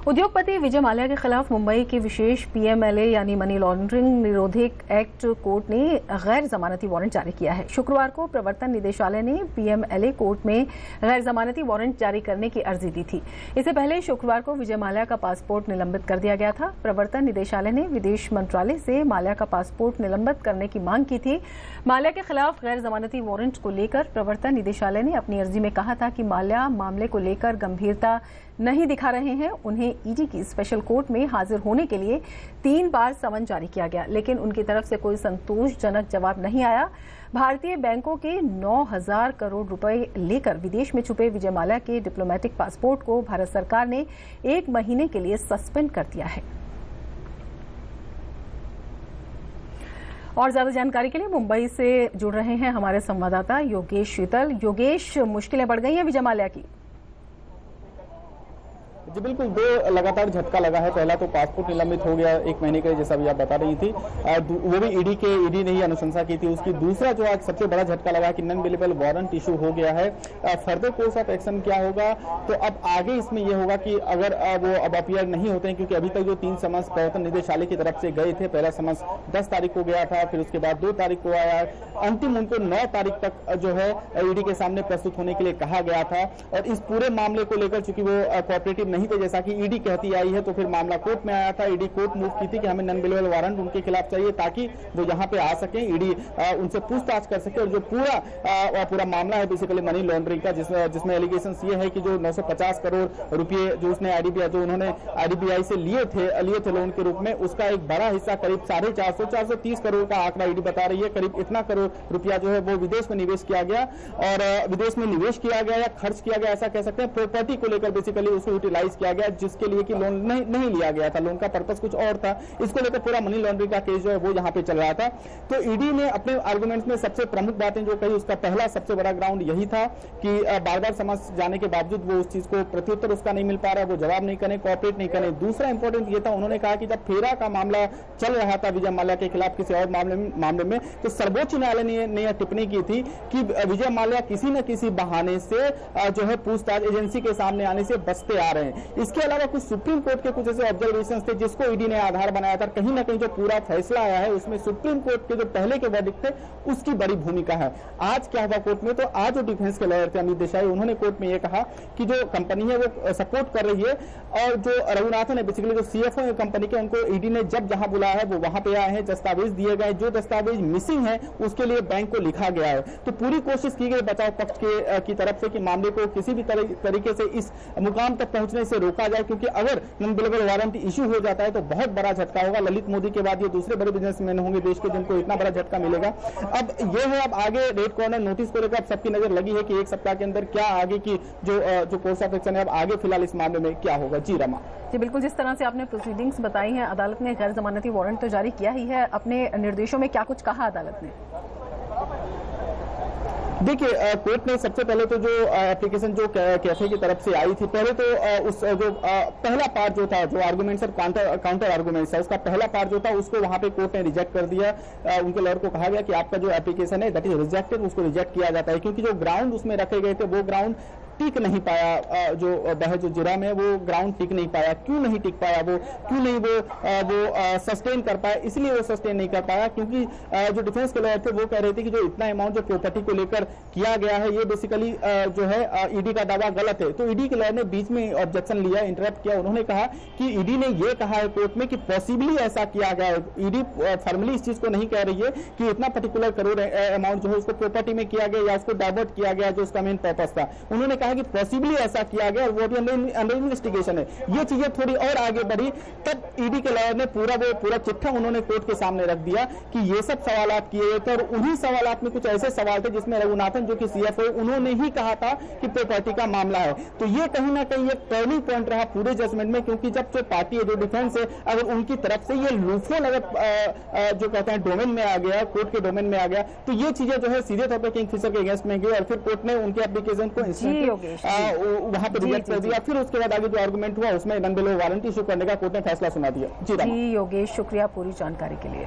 उद्योगपति विजय माल्या के खिलाफ मुंबई की विशेष पीएमएलए यानी मनी लॉन्ड्रिंग निरोधक एक्ट कोर्ट ने गैर जमानती वारंट जारी किया है। शुक्रवार को प्रवर्तन निदेशालय ने पीएमएलए कोर्ट में गैर जमानती वारंट जारी करने की अर्जी दी थी। इससे पहले शुक्रवार को विजय माल्या का पासपोर्ट निलंबित कर दिया गया था। प्रवर्तन निदेशालय ने विदेश मंत्रालय से माल्या का पासपोर्ट निलंबित करने की मांग की थी। माल्या के खिलाफ गैर जमानती वारंट को लेकर प्रवर्तन निदेशालय ने अपनी अर्जी में कहा था कि माल्या मामले को लेकर गंभीरता नहीं दिखा रहे हैं। उन्हें ईडी की स्पेशल कोर्ट में हाजिर होने के लिए 3 बार समन जारी किया गया, लेकिन उनकी तरफ से कोई संतोषजनक जवाब नहीं आया। भारतीय बैंकों के 9,000 करोड़ रुपए लेकर विदेश में छुपे विजय माल्या के डिप्लोमेटिक पासपोर्ट को भारत सरकार ने 1 महीने के लिए सस्पेंड कर दिया है। और ज्यादा जानकारी के लिए मुंबई से जुड़ रहे हैं हमारे संवाददाता योगेश शीतल। योगेश, मुश्किलें बढ़ गई हैं विजय माल्या की? जी बिल्कुल, 2 लगातार झटका लगा है। पहला तो पासपोर्ट निलंबित हो गया 1 महीने के, जैसा भी आप बता रही थी, वो भी ईडी ने ही अनुशंसा की थी उसकी। दूसरा जो आज सबसे बड़ा झटका लगा कि नॉन अवेलेबल वारंट इशू हो गया है। फर्दर कोर्स ऑफ एक्शन क्या होगा, तो अब आगे इसमें यह होगा कि अगर वो अब अपीयर नहीं होते हैं, क्योंकि अभी तक जो 3 समन्स प्रवर्तन निदेशालय की तरफ से गए थे, पहला समन्स 10 तारीख को गया था, फिर उसके बाद 2 तारीख को आया, अंतिम उनको 9 तारीख तक जो है ईडी के सामने प्रस्तुत होने के लिए कहा गया था। और इस पूरे मामले को लेकर चूंकि वो कोऑपरेटिव नहीं थे, जैसा कि ईडी कहती आई है, तो फिर मामला कोर्ट में आया था। ईडी कोर्ट मूव की थी कि हमें नॉन अवेलेबल वारंट उनके खिलाफ चाहिए ताकि वो यहाँ पे आ सके, ईडी उनसे पूछताछ कर सके। और जो पूरा मामला है बेसिकली मनी लॉन्ड्रिंग का, जिसमें एलिगेशन ये है कि जो 950 करोड़ रुपए जो उसने उन्होंने आईडीबीआई से लिए थे लोन के रूप में, उसका एक बड़ा हिस्सा करीब 430 करोड़ का आंकड़ा ईडी बता रही है। करीब इतना करोड़ रुपया जो है वो विदेश में निवेश किया गया, और विदेश में निवेश किया गया या खर्च किया गया, ऐसा कह सकते हैं। प्रॉपर्टी को लेकर बेसिकली उसको यूटिलाइज किया गया, जिसके लिए कि लोन नहीं लिया गया था, लोन का पर्पस कुछ और था। इसको लेकर पूरा मनी लॉन्ड्रिंग का केस जो है वो यहाँ पे चल रहा था। तो ईडी ने अपने आर्गुमेंट्स में सबसे प्रमुख बातें जो कही, उसका पहला सबसे बड़ा ग्राउंड यही था कि बार-बार समझ जाने के बावजूद वो उस चीज को प्रत्युत्तर उसका नहीं मिल पा रहा, वो जवाब नहीं करें, कोऑपरेट नहीं करें। दूसरा इंपॉर्टेंट ये था, उन्होंने कहा कि जब फेरा का मामला चल रहा था विजय माल्या के खिलाफ किसी और मामले में, तो सर्वोच्च न्यायालय ने टिप्पणी की थी कि विजय माल्या किसी न किसी बहाने से जो है पूछताछ एजेंसी के सामने आने से बचते आ रहे हैं। इसके अलावा कुछ सुप्रीम कोर्ट के कुछ ऐसे ऑब्जर्वेशन थे जिसको ईडी ने आधार बनाया था। कहीं ना कहीं जो पूरा फैसला आया है उसमें सुप्रीम कोर्ट के जो पहले के वर्डिक्ट थे उसकी बड़ी भूमिका है। आज क्या हुआ कोर्ट में, तो आज जो डिफेंस के लॉयर थे अमित देसाई, उन्होंने कोर्ट में यह कहा कि जो कंपनी है वो सपोर्ट कर रही है, और जो रघुनाथन है बेसिकली जो सीएफओ है कंपनी के, उनको ईडी ने जब बुलाया है वो वहां पे आए हैं, दस्तावेज दिए गए, जो दस्तावेज मिसिंग है उसके लिए बैंक को लिखा गया है। तो पूरी कोशिश की गई बचाव पक्ष की तरफ से कि मामले को किसी भी तरीके से इस मुकाम तक पहुंचने से रोका जाए, क्योंकि अगर नॉन अवेलेबल वारंट इशू हो जाता है तो बहुत बड़ा झटका होगा। ललित मोदी के बाद ये दूसरे बड़े बिजनेसमैन होंगे देश के जिनको इतना बड़ा झटका मिलेगा। अब ये है, अब आगे रेड कॉर्नर नोटिस को लेकर अब सबकी नजर लगी है कि 1 सप्ताह के अंदर क्या आगे की जो कोर्स ऑफ एक्शन है, अब आगे फिलहाल इस मामले में क्या होगा। जी रमा। जी बिल्कुल, जिस तरह से आपने प्रोसीडिंग्स बताई हैं, अदालत ने गैर जमानती वारंट तो जारी किया ही है। अपने निर्देशों में क्या कुछ कहा अदालत ने? देखिए, कोर्ट ने सबसे पहले तो जो एप्लीकेशन जो कैफे की तरफ से आई थी, पहले तो उस जो पहला पार्ट जो था, जो आर्गुमेंट्स और काउंटर आर्गुमेंट्स है, उसका पहला पार्ट जो था उसको वहां पे कोर्ट ने रिजेक्ट कर दिया। उनके लॉयर को कहा गया कि आपका जो एप्लीकेशन है दैट इज रिजेक्टेड, उसको रिजेक्ट किया जाता है, क्योंकि जो ग्राउंड उसमें रखे गए थे वो ग्राउंड टिक नहीं पाया। जो बहस जो जुर्म है वो ग्राउंड टिक नहीं पाया। क्यों नहीं टिक पाया, वो क्यों नहीं वो सस्टेन कर पाया, इसलिए वो सस्टेन नहीं कर पाया क्योंकि जो डिफेंस के लॉयर थे वो कह रहे थे कि जो इतना अमाउंट जो प्रॉपर्टी को लेकर किया गया है ये बेसिकली जो है ईडी का दावा गलत है। तो ईडी के लॉयर ने बीच में ऑब्जेक्शन लिया, इंटरप्ट किया। उन्होंने कहा कि ईडी ने ये कहा है कोर्ट में कि पॉसिबली ऐसा किया गया है। ईडी फॉर्मली इस चीज को नहीं कह रही है कि इतना पर्टिकुलर करोड़ अमाउंट जो है उसको प्रॉपर्टी में किया गया या उसको डाइवर्ट किया गया जो उसका मेन पर्पस था। उन्होंने कहा कि पॉसिबली ऐसा किया गया और वो भी अंडर इन्वेस्टिगेशन है। ये चीजें थोड़ी और आगे बढ़ी, तब ईडी के लॉयर ने पूरा चिट्ठा उन्होंने कोर्ट के सामने रख दिया कि ये सब सवालात किए गए थे, और उन्हीं सवालात में कुछ ऐसे सवाल थे जिसमें रघुनाथन जो कि सीएफओ, उन्होंने ही कहा था कि प्रॉपर्टी का मामला है। तो ये कहीं ना कहीं एक टर्निंग पॉइंट रहा पूरे जजमेंट में, क्योंकि जब जो पार्टी है, जो डिफेंस है, अगर उनकी तरफ से ये लूफोल अगर जो कहते हैं डोमेन में आ गया, कोर्ट के डोमेन में आ गया, तो ये चीजें जो है सीधे तौर पर किंगफिशर के अगेंस्ट में गई और फिर कोर्ट ने उनके एप्लीकेशन को वहां पर रिजेक्ट कर दिया। फिर उसके बाद आगे जो आर्गुमेंट हुआ उसमें नॉन अवेलेबल वारंट इशू करने का कोर्ट ने फैसला सुना दिया। जी योगेश, शुक्रिया पूरी जानकारी के लिए।